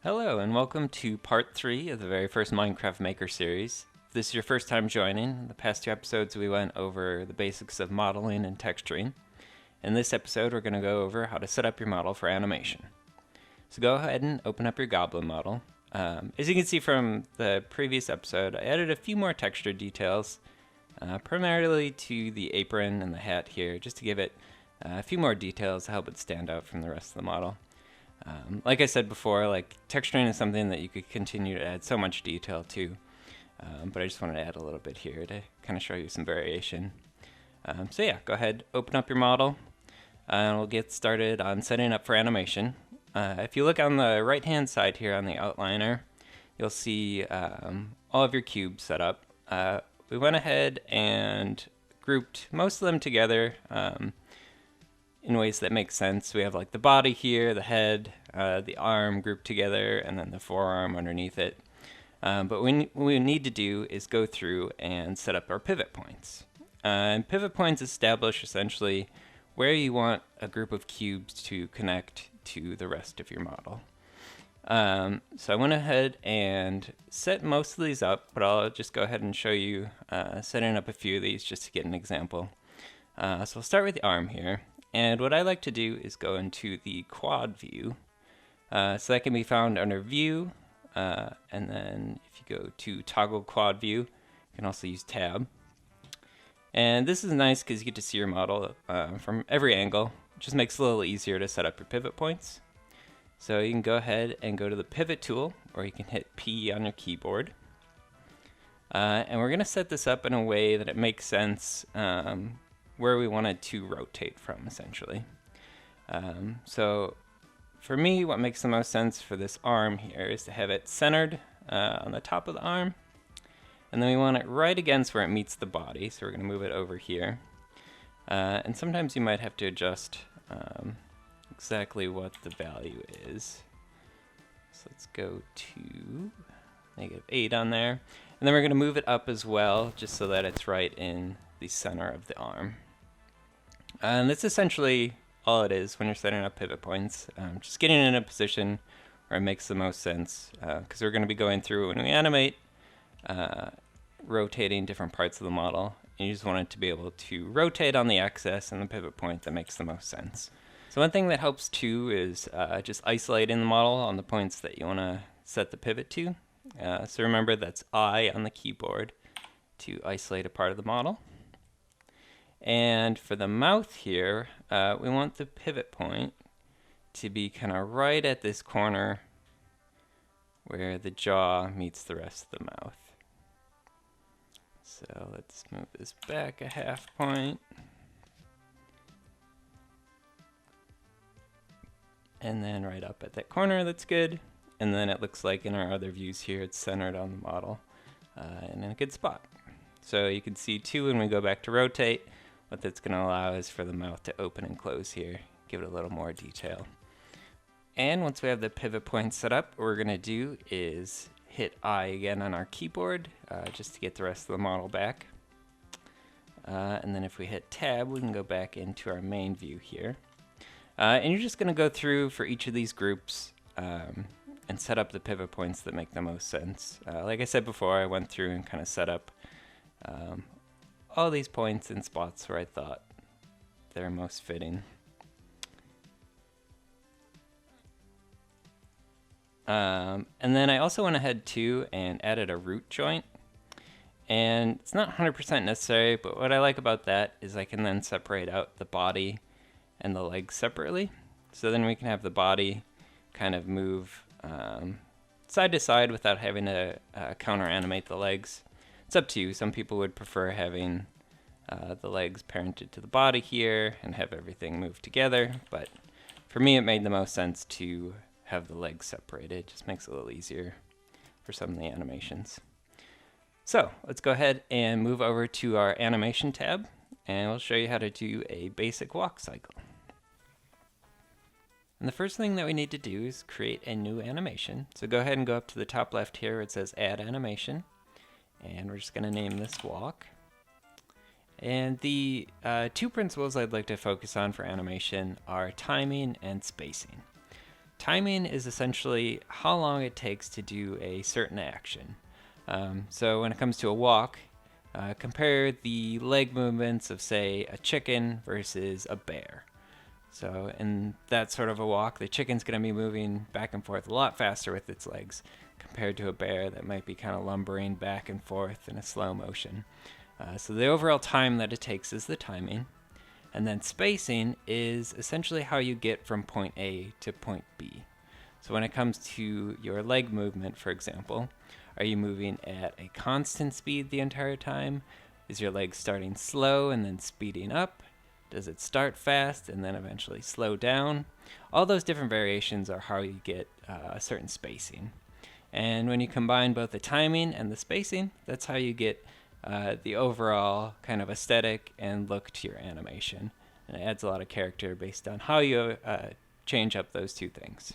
Hello and welcome to part 3 of the very first Minecraft Maker series. If this is your first time joining, in the past 2 episodes we went over the basics of modeling and texturing. In this episode we're going to go over how to set up your model for animation. So go ahead and open up your Goblin model. As you can see from the previous episode, I added a few more texture details, primarily to the apron and the hat here, just to give it a few more details to help it stand out from the rest of the model. Like I said before, texturing is something that you could continue to add so much detail to, but I just wanted to add a little bit here to kind of show you some variation. So yeah, go ahead, open up your model, and we'll get started on setting up for animation. If you look on the right hand side here on the outliner, you'll see all of your cubes set up. We went ahead and grouped most of them together in ways that make sense. We have like the body here, the head, the arm grouped together, and then the forearm underneath it. But what we need to do is go through and set up our pivot points. And pivot points establish essentially where you want a group of cubes to connect to the rest of your model. So I went ahead and set most of these up, but I'll just go ahead and show you setting up a few of these just to get an example. So I'll start with the arm here. And what I like to do is go into the quad view. So that can be found under view. And then if you go to toggle quad view, you can also use tab. And this is nice because you get to see your model from every angle. It just makes it a little easier to set up your pivot points. So you can go ahead and go to the pivot tool, or you can hit P on your keyboard. And we're going to set this up in a way that it makes sense where we want it to rotate from, essentially. So for me, what makes the most sense for this arm here is to have it centered on the top of the arm, and then we want it right against where it meets the body, so we're going to move it over here. And sometimes you might have to adjust exactly what the value is. So let's go to -8 on there, and then we're going to move it up as well, just so that it's right in the center of the arm. And that's essentially all it is when you're setting up pivot points. Just getting in a position where it makes the most sense, because we're going to be going through when we animate, rotating different parts of the model, and you just want it to be able to rotate on the axis and the pivot point that makes the most sense. So one thing that helps too is just isolating the model on the points that you want to set the pivot to. So remember, that's I on the keyboard to isolate a part of the model. And for the mouth here, we want the pivot point to be kind of right at this corner where the jaw meets the rest of the mouth. So let's move this back a half point. And then right up at that corner, that's good. And then it looks like in our other views here, it's centered on the model and in a good spot. So you can see too, when we go back to rotate, what that's going to allow is for the mouth to open and close here, give it a little more detail. And once we have the pivot point set up, what we're going to do is hit I again on our keyboard, just to get the rest of the model back. And then if we hit tab, we can go back into our main view here. And you're just going to go through for each of these groups and set up the pivot points that make the most sense. Like I said before, I went through and kind of set up all these points in spots where I thought they were most fitting. And then I also went ahead too and added a root joint. And it's not 100% necessary, but what I like about that is I can then separate out the body and the legs separately. So then we can have the body kind of move side to side without having to counter animate the legs. It's up to you. Some people would prefer having the legs parented to the body here and have everything move together, but for me it made the most sense to have the legs separated. It just makes it a little easier for some of the animations. So let's go ahead and move over to our animation tab, and we'll show you how to do a basic walk cycle. And the first thing that we need to do is create a new animation. So go ahead and go up to the top left here where it says Add Animation. And we're just going to name this Walk. And the two principles I'd like to focus on for animation are timing and spacing. Timing is essentially how long it takes to do a certain action. So when it comes to a walk, compare the leg movements of, say, a chicken versus a bear. So in that sort of a walk, the chicken's going to be moving back and forth a lot faster with its legs compared to a bear that might be kind of lumbering back and forth in a slow motion. So the overall time that it takes is the timing. And then spacing is essentially how you get from point A to point B. So when it comes to your leg movement, for example, are you moving at a constant speed the entire time? Is your leg starting slow and then speeding up? Does it start fast and then eventually slow down? All those different variations are how you get a certain spacing. And when you combine both the timing and the spacing, that's how you get the overall kind of aesthetic and look to your animation. And it adds a lot of character based on how you change up those two things.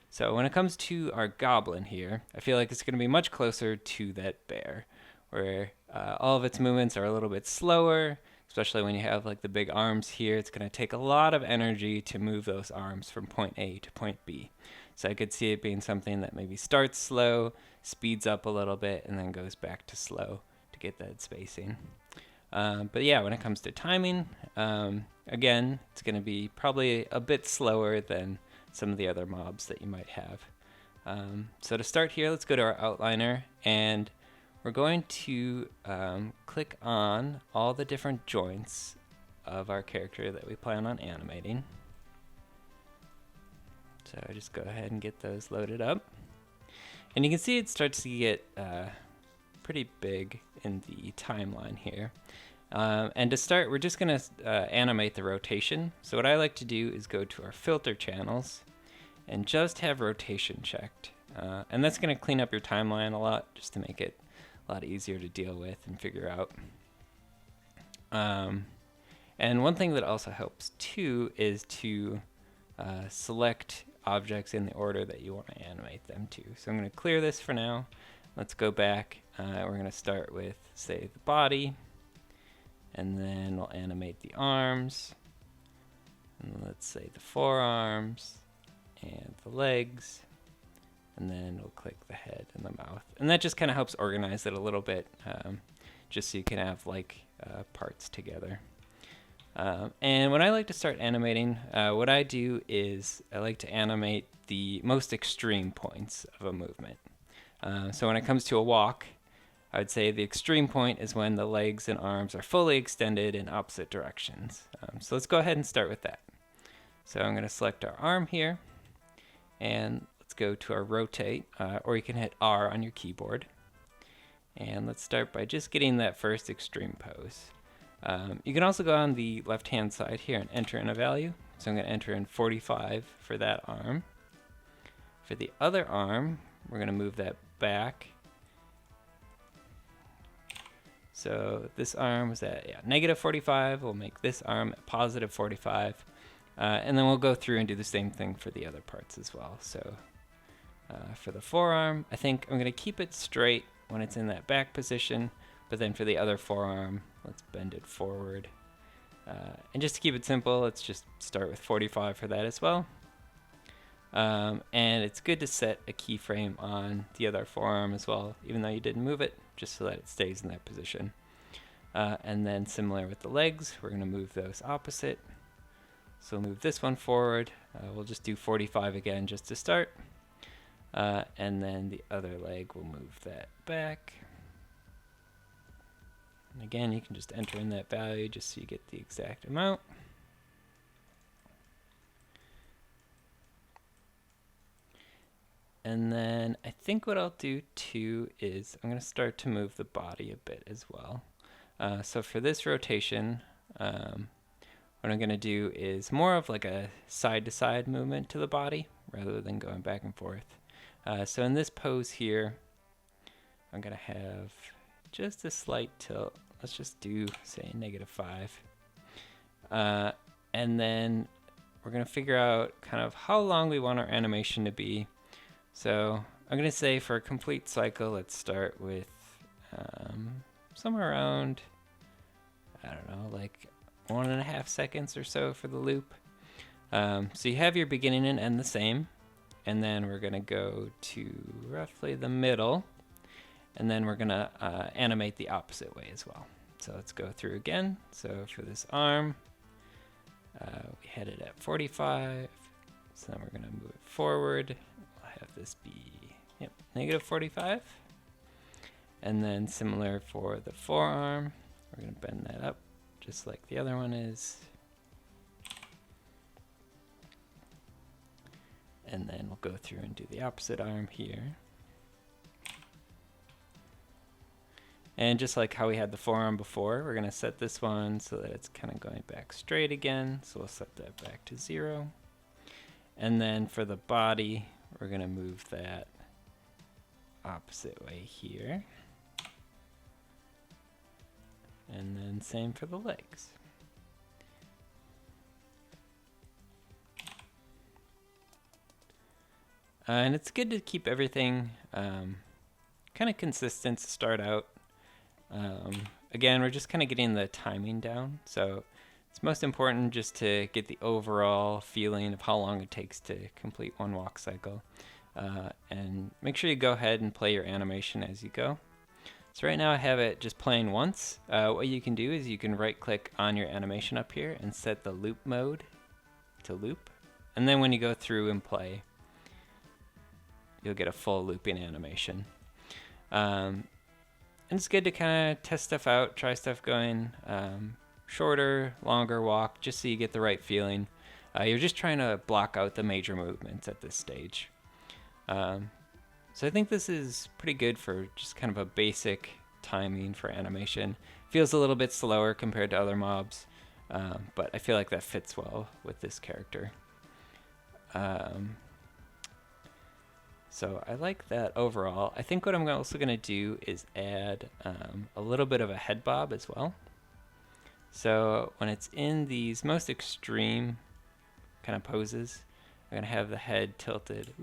So when it comes to our goblin here, I feel like it's going to be much closer to that bear, where all of its movements are a little bit slower, especially when you have like the big arms here. It's going to take a lot of energy to move those arms from point A to point B. So I could see it being something that maybe starts slow, speeds up a little bit, and then goes back to slow to get that spacing. But yeah, when it comes to timing, again, it's going to be probably a bit slower than some of the other mobs that you might have. So to start here, let's go to our outliner, and we're going to click on all the different joints of our character that we plan on animating. So I just go ahead and get those loaded up. And you can see it starts to get pretty big in the timeline here. And to start, we're just going to animate the rotation. So what I like to do is go to our filter channels and just have rotation checked. And that's going to clean up your timeline a lot, just to make it a lot easier to deal with and figure out. And one thing that also helps too is to select objects in the order that you want to animate them to. So I'm going to clear this for now. Let's go back. We're going to start with, say, the body, and then we'll animate the arms, and let's say the forearms and the legs, and then we'll click the head and the mouth. And that just kind of helps organize it a little bit, just so you can have like parts together. And when I like to start animating, what I do is I like to animate the most extreme points of a movement. So when it comes to a walk, I would say the extreme point is when the legs and arms are fully extended in opposite directions. So let's go ahead and start with that. So I'm going to select our arm here, and let's go to our rotate, or you can hit R on your keyboard. And let's start by just getting that first extreme pose. You can also go on the left-hand side here and enter in a value. So I'm going to enter in 45 for that arm. For the other arm, we're going to move that back. So this arm was at negative 45. We'll make this arm a positive 45. And then we'll go through and do the same thing for the other parts as well. So for the forearm, I think I'm going to keep it straight when it's in that back position. But then for the other forearm, let's bend it forward. And just to keep it simple, let's just start with 45 for that as well. And it's good to set a keyframe on the other forearm as well, even though you didn't move it, just so that it stays in that position. And then similar with the legs, we're going to move those opposite. So move this one forward. We'll just do 45 again just to start. And then the other leg, we'll move that back. And again, you can just enter in that value just so you get the exact amount. And then I think what I'll do too is I'm going to start to move the body a bit as well. So for this rotation, what I'm going to do is more of like a side-to-side movement to the body rather than going back and forth. So in this pose here, I'm going to have just a slight tilt. Let's just do, say, -5. And then we're going to figure out kind of how long we want our animation to be. So I'm going to say for a complete cycle, let's start with somewhere around I don't know, like 1.5 seconds or so for the loop. So you have your beginning and end the same, and then we're gonna go to roughly the middle, and then we're gonna animate the opposite way as well. So let's go through again. So for this arm, we had it at 45, so then we're gonna move it forward. We'll have this be, yep, -45. And then similar for the forearm, we're gonna bend that up just like the other one is. And then we'll go through and do the opposite arm here. And just like how we had the forearm before, we're gonna set this one so that it's kind of going back straight again. So we'll set that back to 0. And then for the body, we're gonna move that opposite way here. And then same for the legs. And it's good to keep everything kind of consistent to start out. Again, we're just kind of getting the timing down. So it's most important just to get the overall feeling of how long it takes to complete one walk cycle. And make sure you go ahead and play your animation as you go. So right now I have it just playing once. What you can do is you can right click on your animation up here and set the loop mode to loop. And then when you go through and play, you'll get a full looping animation. And it's good to kind of test stuff out, try stuff going shorter, longer walk, just so you get the right feeling. You're just trying to block out the major movements at this stage. So I think this is pretty good for just kind of a basic timing for animation. Feels a little bit slower compared to other mobs, but I feel like that fits well with this character. So I like that overall. I think what I'm also going to do is add a little bit of a head bob as well. So when it's in these most extreme kind of poses, I'm going to have the head tilted,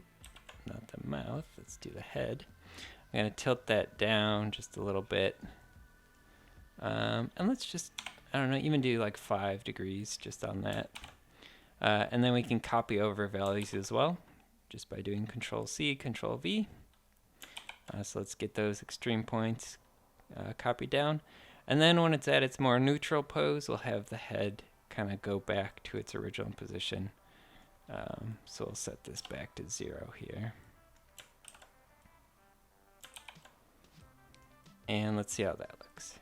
not the mouth, let's do the head. I'm going to tilt that down just a little bit. And let's just, I don't know, even do like 5 degrees just on that. And then we can copy over values as well, just by doing Control-C, Control-V. So let's get those extreme points copied down. And then when it's at its more neutral pose, we'll have the head kind of go back to its original position. So we'll set this back to 0 here. And let's see how that looks.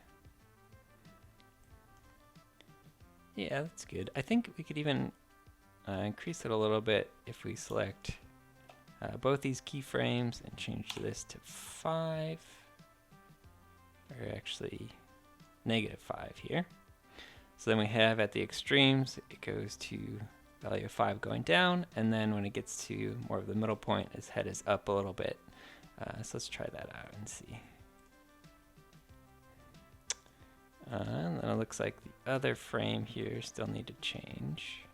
Yeah, that's good. I think we could even increase it a little bit if we select both these keyframes and change this to 5, or actually -5 here. So then we have at the extremes, it goes to value of 5 going down, and then when it gets to more of the middle point, his head is up a little bit. So let's try that out and see. And then it looks like the other frame here still need to change.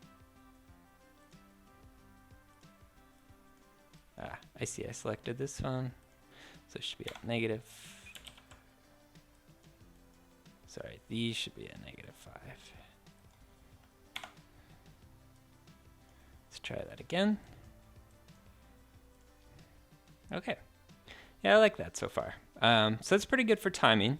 I see I selected this one, so it should be at negative. Sorry, these should be at -5. Let's try that again. Okay. Yeah, I like that so far. So that's pretty good for timing.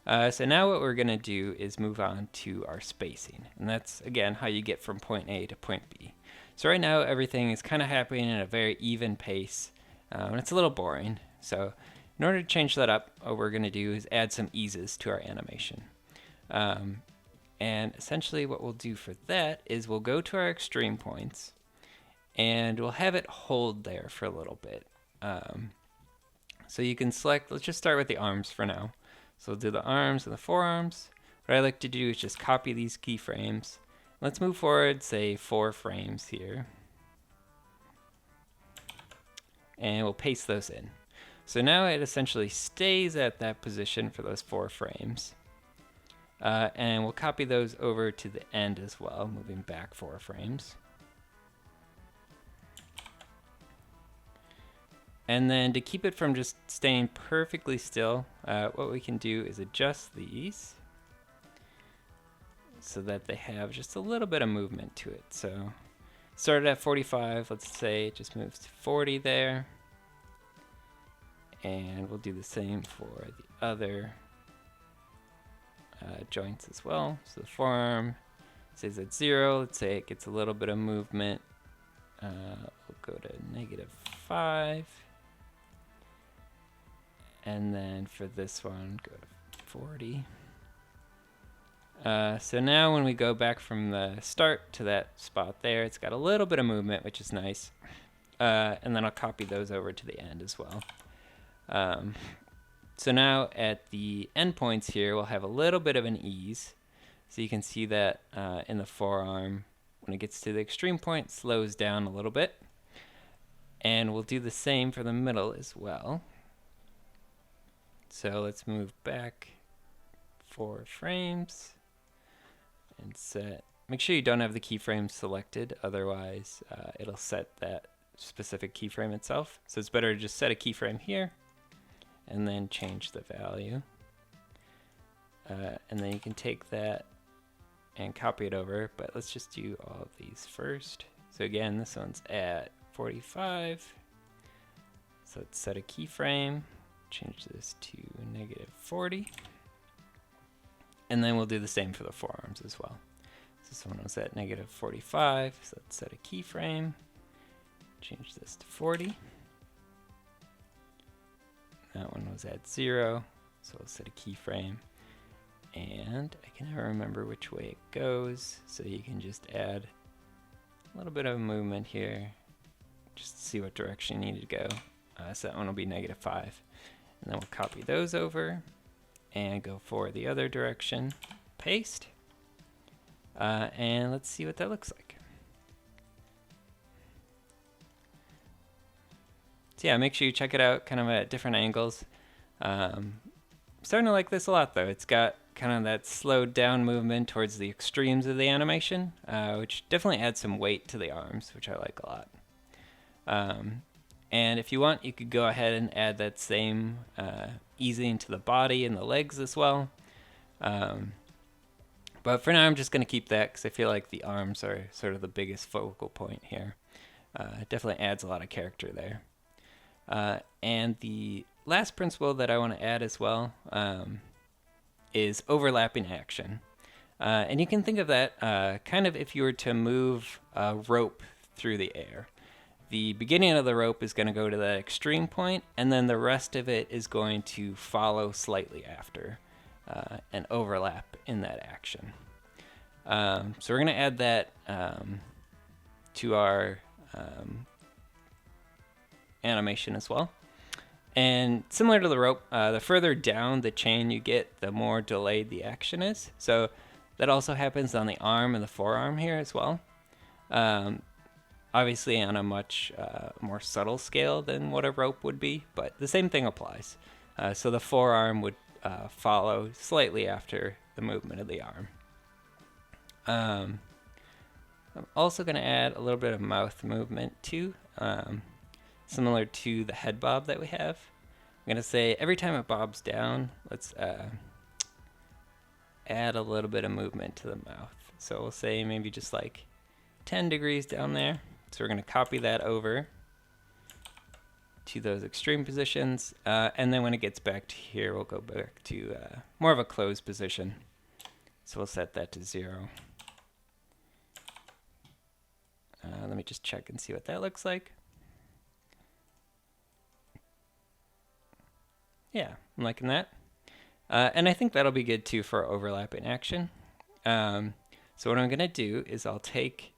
So now what we're going to do is move on to our spacing. And that's, again, how you get from point A to point B. So right now everything is kind of happening at a very even pace. And it's a little boring. So in order to change that up, what we're going to do is add some eases to our animation. And essentially what we'll do for that is we'll go to our extreme points and we'll have it hold there for a little bit. So you can select, let's just start with the arms for now. So we'll do the arms and the forearms. What I like to do is just copy these keyframes. Let's move forward, say 4 frames here. And we'll paste those in. So now it essentially stays at that position for those 4 frames. And we'll copy those over to the end as well, moving back 4 frames. And then to keep it from just staying perfectly still, what we can do is adjust these. so that they have just a little bit of movement to it. So started at 45, let's say it just moves to 40 there. And we'll do the same for the other joints as well. So the forearm stays at 0. Let's say it gets a little bit of movement. We'll go to -5. And then for this one, go to 40. So now when we go back from the start to that spot there, it's got a little bit of movement, which is nice. And then I'll copy those over to the end as well. So now at the endpoints here, we'll have a little bit of an ease. So you can see that in the forearm, when it gets to the extreme point, it slows down a little bit. And we'll do the same for the middle as well. So let's move back 4 frames and set. Make sure you don't have the keyframe selected, otherwise it'll set that specific keyframe itself. So it's better to just set a keyframe here and then change the value. And then you can take that and copy it over, but let's just do all of these first. So again, this one's at 45. So let's set a keyframe, change this to -40. And then we'll do the same for the forearms as well. So this one was at -45, so let's set a keyframe, change this to 40. That one was at 0, so we'll set a keyframe. And I can never remember which way it goes, so you can just add a little bit of movement here, just to see what direction you need to go. So that one will be -5. And then we'll copy those over and go for the other direction, paste, and let's see what that looks like. So yeah, make sure you check it out kind of at different angles. I'm starting to like this a lot though. It's got kind of that slowed down movement towards the extremes of the animation, which definitely adds some weight to the arms, which I like a lot. And if you want, you could go ahead and add that same easing to the body and the legs as well. But for now, I'm just going to keep that because I feel like the arms are sort of the biggest focal point here. It definitely adds a lot of character there. And the last principle that I want to add as well is overlapping action. And you can think of that kind of if you were to move a rope through the air. The beginning of the rope is going to go to that extreme point, and then the rest of it is going to follow slightly after and overlap in that action. So we're going to add that to our animation as well. And similar to the rope, the further down the chain you get, the more delayed the action is. So that also happens on the arm and the forearm here as well. Obviously on a much more subtle scale than what a rope would be, but the same thing applies. So the forearm would follow slightly after the movement of the arm. I'm also going to add a little bit of mouth movement too, similar to the head bob that we have. I'm going to say every time it bobs down, let's add a little bit of movement to the mouth. So we'll say maybe just like 10 degrees down there. So we're going to copy that over to those extreme positions. And then when it gets back to here, we'll go back to more of a closed position. So we'll set that to 0. Let me just check and see what that looks like. Yeah, I'm liking that. And I think that'll be good too for overlapping action. So what I'm going to do is I'll take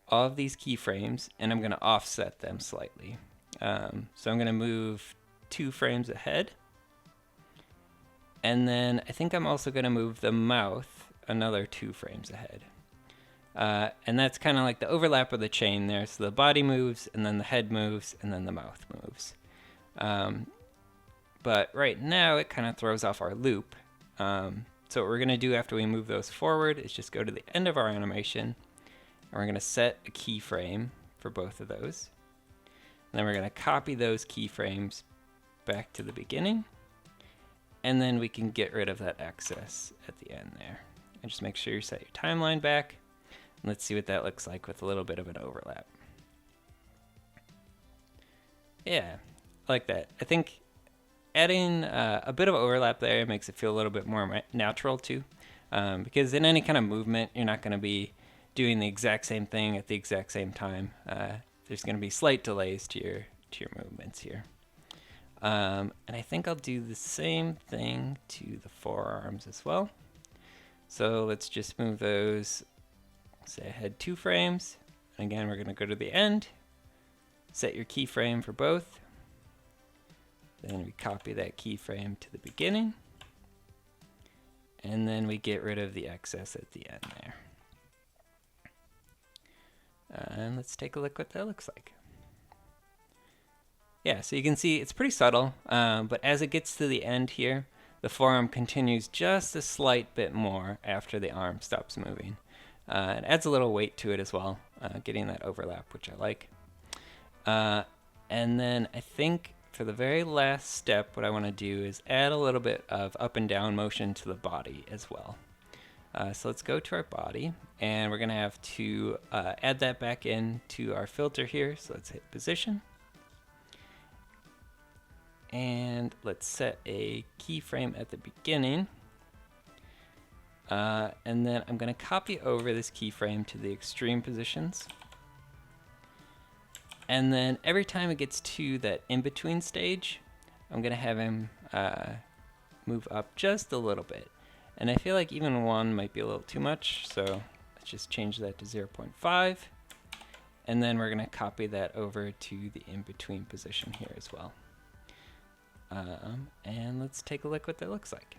all of these keyframes and I'm going to offset them slightly. So I'm going to move 2 frames ahead. And then I think I'm also going to move the mouth another 2 frames ahead. And that's kind of like the overlap of the chain there. So the body moves, and then the head moves, and then the mouth moves. But right now it kind of throws off our loop. So what we're going to do after we move those forward is just go to the end of our animation, and we're going to set a keyframe for both of those. And then we're going to copy those keyframes back to the beginning, and then we can get rid of that excess at the end there. and just make sure you set your timeline back. And let's see what that looks like with a little bit of an overlap. Yeah, I like that. I think adding a bit of overlap there makes it feel a little bit more natural too, because in any kind of movement, you're not going to be doing the exact same thing at the exact same time. There's going to be slight delays to your movements here. And I think I'll do the same thing to the forearms as well. So let's just move those, say ahead 2 frames. And again, we're going to go to the end, set your keyframe for both. Then we copy that keyframe to the beginning. And then we get rid of the excess at the end there. And let's take a look what that looks like. Yeah, so you can see it's pretty subtle, but as it gets to the end here, the forearm continues just a slight bit more after the arm stops moving. It adds a little weight to it as well, getting that overlap, which I like. And then I think for the very last step, what I want to do is add a little bit of up and down motion to the body as well. So let's go to our body, and we're going to have to add that back into our filter here. So let's hit position. And let's set a keyframe at the beginning. And then I'm going to copy over this keyframe to the extreme positions. And then every time it gets to that in-between stage, I'm going to have him move up just a little bit. And I feel like even 1 might be a little too much, so let's just change that to 0.5. And then we're going to copy that over to the in-between position here as well. And let's take a look what that looks like.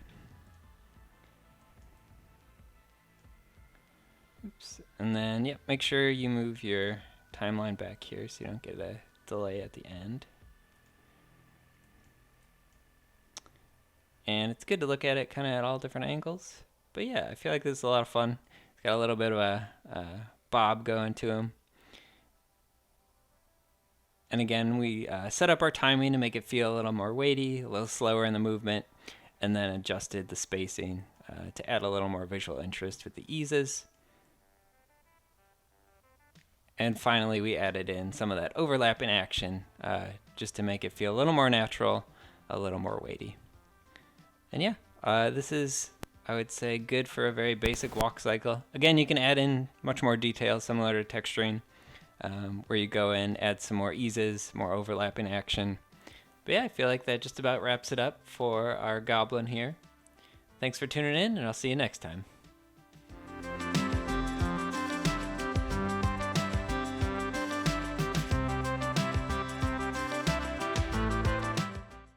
Oops. And then, yep, make sure you move your timeline back here so you don't get a delay at the end. And it's good to look at it kind of at all different angles. But yeah, I feel like this is a lot of fun. It's got a little bit of a bob going to him. And again, we set up our timing to make it feel a little more weighty, a little slower in the movement, and then adjusted the spacing to add a little more visual interest with the eases. And finally, we added in some of that overlapping action just to make it feel a little more natural, a little more weighty. And yeah, this is, I would say, good for a very basic walk cycle. Again, you can add in much more detail similar to texturing, where you go in, add some more eases, more overlapping action. But yeah, I feel like that just about wraps it up for our Goblin here. Thanks for tuning in, and I'll see you next time.